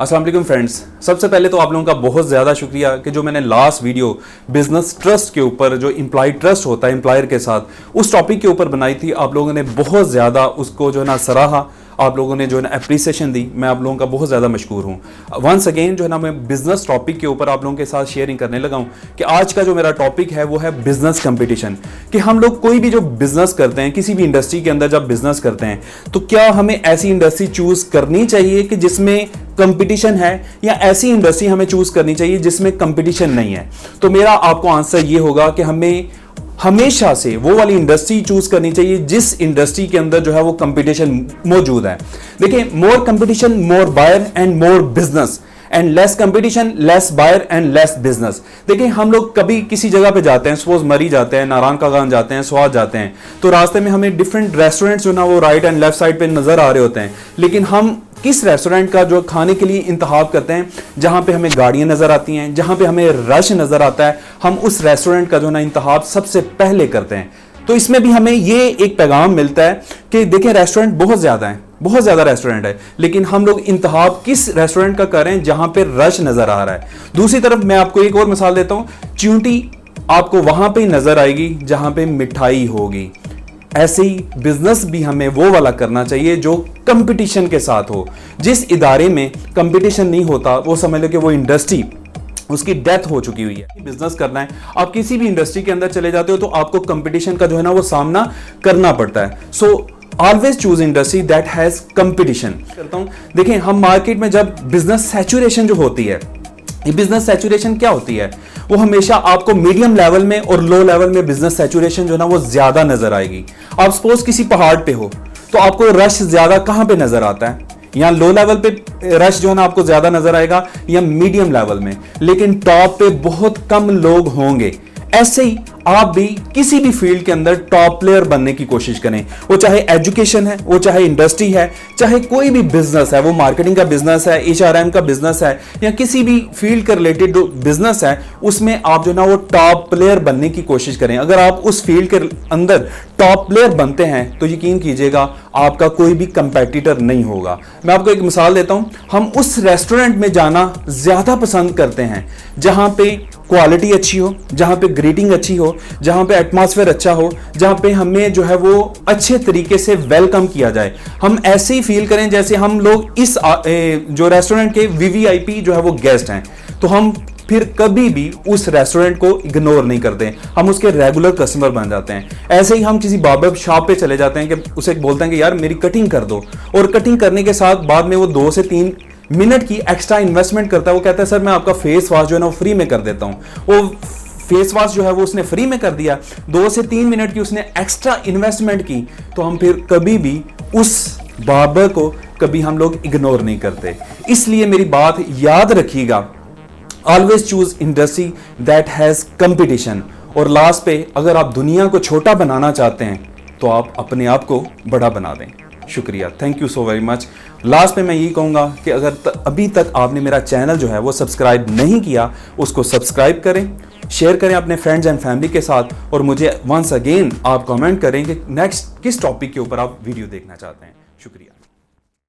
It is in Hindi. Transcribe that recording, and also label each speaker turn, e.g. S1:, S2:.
S1: अस्सलाम वालेकुम फ्रेंड्स, सबसे पहले तो आप लोगों का बहुत ज़्यादा शुक्रिया कि जो मैंने लास्ट वीडियो बिजनेस ट्रस्ट के ऊपर, जो एम्प्लॉय ट्रस्ट होता है एम्प्लॉयर के साथ, उस टॉपिक के ऊपर बनाई थी। आप लोगों ने बहुत ज़्यादा उसको जो है ना सराहा, आप लोगों ने जो है ना अप्रिसिएशन दी। मैं आप लोगों का बहुत ज़्यादा मशकूर हूँ। वंस अगेन जो है ना मैं बिजनेस टॉपिक के ऊपर आप लोगों के साथ शेयरिंग करने लगा हूँ कि आज का जो मेरा टॉपिक है वो है बिजनेस कंपटीशन। कि हम लोग कोई भी जो बिजनेस करते हैं, किसी भी इंडस्ट्री के अंदर जब बिजनेस करते हैं, तो क्या हमें ऐसी इंडस्ट्री चूज करनी चाहिए कि जिसमें कंपटीशन है, या ऐसी इंडस्ट्री हमें चूज करनी चाहिए जिसमें कंपटीशन नहीं है। तो मेरा आपको आंसर ये होगा कि हमें हमेशा से वो वाली इंडस्ट्री चूज करनी चाहिए जिस इंडस्ट्री के अंदर जो है वो कंपटीशन मौजूद है। देखिए, more competition more buyer and more business, and less competition less buyer and less business. देखिए, हम लोग कभी किसी जगह पे जाते हैं, सपोज मरी जाते हैं, नारायण कागान जाते हैं, स्वाद जाते हैं, तो रास्ते में हमें डिफरेंट रेस्टोरेंट्स जो ना वो राइट एंड लेफ्ट साइड पे नजर आ रहे होते हैं। लेकिन हम किस रेस्टोरेंट का जो खाने के लिए इंतखाब करते हैं, जहां पे हमें गाड़ियां नजर आती हैं, जहां पे हमें रश नजर आता है, हम उस रेस्टोरेंट का जो ना इंतखाब सबसे पहले करते हैं। तो इसमें भी हमें ये एक पैगाम मिलता है कि देखिए, रेस्टोरेंट बहुत ज्यादा है, बहुत ज्यादा रेस्टोरेंट है, लेकिन हम लोग इंतखाब किस रेस्टोरेंट का कर रहे हैं जहां पे रश नजर आ रहा है। दूसरी तरफ मैं आपको एक और मिसाल देता हूं, च्यूंटी आपको वहां पे नजर आएगी जहां पे मिठाई होगी। ऐसे ही बिजनेस भी हमें वो वाला करना चाहिए जो कंपटीशन के साथ हो। जिस इदारे में कंपटीशन नहीं होता, वो समझ लो कि वो इंडस्ट्री उसकी डेथ हो चुकी हुई है। बिजनेस करना है, आप किसी भी इंडस्ट्री के अंदर चले जाते हो तो आपको कंपटीशन का जो है ना वो सामना करना पड़ता है। So always choose industry that has competition. करता हूं, देखिए, हम मार्केट में जब बिजनेस सैचुरेशन जो होती है, ये बिजनेस सैचुरेशन क्या होती है, वो हमेशा आपको मीडियम लेवल में और लो लेवल में बिजनेस सैचुरेशन जो ना वो ज्यादा नजर आएगी। आप सपोज किसी पहाड़ पे हो तो आपको रश ज्यादा कहां पे नजर आता है, या लो लेवल पे रश जो है ना आपको ज्यादा नजर आएगा, या मीडियम लेवल में, लेकिन टॉप पे बहुत कम लोग होंगे। ऐसे ही आप भी किसी भी फील्ड के अंदर टॉप प्लेयर बनने की कोशिश करें। वो चाहे एजुकेशन है, वो चाहे इंडस्ट्री है, चाहे कोई भी बिजनेस है, वो मार्केटिंग का बिजनेस है, एचआरएम का बिजनेस है, या किसी भी फील्ड के रिलेटेड जो बिजनेस है, उसमें आप जो ना वो टॉप प्लेयर बनने की कोशिश करें। अगर आप उस फील्ड के अंदर टॉप प्लेयर बनते हैं तो यकीन कीजिएगा आपका कोई भी कंपेटिटर नहीं होगा। मैं आपको एक मिसाल देता हूं, हम उस रेस्टोरेंट में जाना ज्यादा पसंद करते हैं जहां पे क्वालिटी अच्छी हो, जहां पे ग्रीटिंग अच्छी हो, जहां पे एटमॉस्फेयर अच्छा हो, जहां पे हमें जो है वो अच्छे तरीके से वेलकम किया जाए। हम ऐसे ही फील करें जैसे हम लोग इस जो रेस्टोरेंट के वीवीआईपी जो है वो गेस्ट हैं, तो हम फिर कभी भी उस रेस्टोरेंट को इग्नोर नहीं करते, हम उसके रेगुलर कस्टमर बन जाते हैं। ऐसे ही हम किसी बार्बर शॉप पे चले जाते हैं कि उसे बोलते हैं कि यार मेरी कटिंग कर दो, और कटिंग करने के साथ बाद में वो 2 से 3 मिनट की एक्स्ट्रा इन्वेस्टमेंट करता है। वो कहता है सर मैं आपका फेस वॉश जो है ना वो फ्री में कर देता हूं। वो फेस वॉश जो है वो उसने फ्री में कर दिया, 2 से 3 मिनट की उसने एक्स्ट्रा इन्वेस्टमेंट की, तो हम फिर कभी भी उस बार्बर को कभी हम लोग इग्नोर नहीं करते। इसलिए मेरी बात याद रखिएगा, always choose industry that has competition. और लास्ट पे, अगर आप दुनिया को छोटा बनाना चाहते हैं तो आप अपने आप को बड़ा बना दें। शुक्रिया, thank you so very much. Last में मैं यही कहूंगा कि अगर अभी तक आपने मेरा चैनल जो है वो सब्सक्राइब नहीं किया, उसको सब्सक्राइब करें, शेयर करें अपने फ्रेंड्स एंड फैमिली के साथ, और मुझे वंस अगेन आप कमेंट करें कि नेक्स्ट किस टॉपिक के ऊपर आप वीडियो देखना चाहते हैं। शुक्रिया।